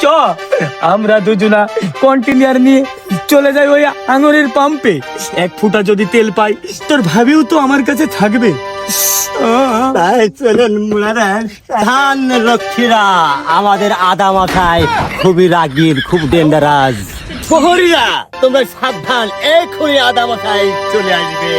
চ আমরা দুজনা কন্টেনার নিয়ে চলে যাই ওই আঙুরের পাম্পে। 1 ফুটা যদি তেল পাই তোর ভাবিও তো আমার কাছে থাকবে। তাই চলুন মুরারাজ। ধান লক্ষ্মীরা আমাদের আদা মাথায় খুবই রাগীর, খুব ডেঞ্জারাস। প্রহরীরা তোমরা সাবধান, এক্ষুনি আদা মাথায় চলে আসবে।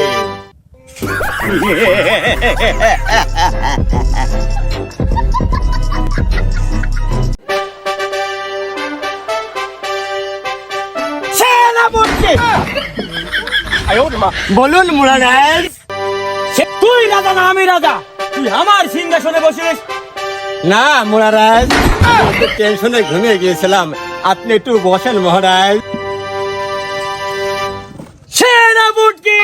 বলুন মুরারাজ। তুই রাজা না আমি রাজা? তুই আমার সিংহাসনে বসিস? না মহারাজ, টেনশনে ঘুমিয়ে গিয়েছিলাম, আপনি একটু বসেন মহারাজ। সেনাপতি,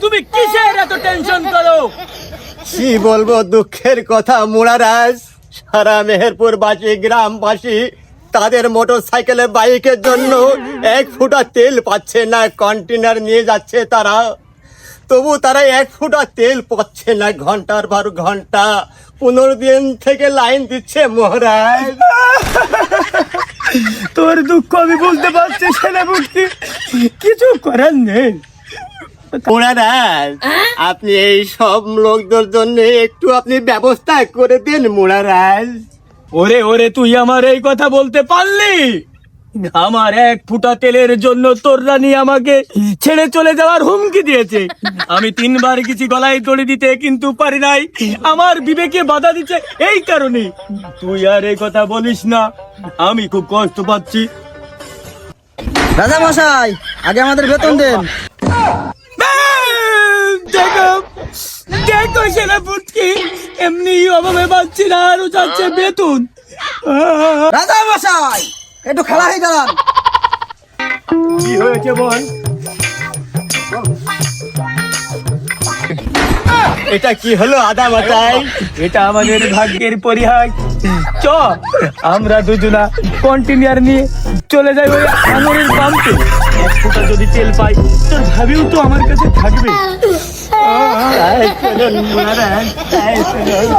তুমি কিসের এত টেনশন করো? কি বলবো দুঃখের কথা মহারাজ, সারা মেহেরপুর বাসী, গ্রামবাসী তাদের মোটর সাইকেলের বাইকের জন্য 1 ফুটা তেল পাচ্ছে না। কন্টেনার নিয়ে যাচ্ছে তারা, তবু তারা 1 ফুটা তেল পাচ্ছে না। ঘন্টার পর ঘন্টা 15 দিন থেকে লাইন দিচ্ছে মহারাজ। তোর দুঃখ আমি বুঝতে পারছি সেনাপতি, কিছু করার নেই। মহারাজ, আপনি এই সব লোকদের জন্য একটু আপনি ব্যবস্থা করে দেন মহারাজ। ওরে ওরে, তুই আমার এই কথা বলতে পারলি? আমার 1 ফুটা তেলের জন্য তোর রানী আমাকে ছেড়ে চলে যাওয়ার হুমকি দিয়েছে। আমি 3 বার গেছি গলায় দড়ি দিতে, কিন্তু পারি নাই। আমার বিবেকে বাধা দিচ্ছে, এই কারণে। তুই আর এই কথা বলিস না, আমি খুব কষ্ট পাচ্ছি। রাজা মশাই, আগে আমাদের বেতন দেন। দেখো দেখো সেনাপতি, এমনি অভাবে পাচ্ছি না, আরো যাচ্ছে বেতন। রাজা মশাই, একটু খেলা হয়ে দাঁড়ান। কি হয়েছে বল? এটা কি হলো আদা মাথায়? এটা আমাদের ভাগ্যের পরিহাস। চ আমরা দুজনা কন্টেনার নিয়ে চলে যাই ওই আঙুরের পাম্পে। 1 ফুটা যদি তেল পাই তোর ভাবিও তো আমার কাছে থাকবে। তাই চলুন মহারাজ, তাই চলুন।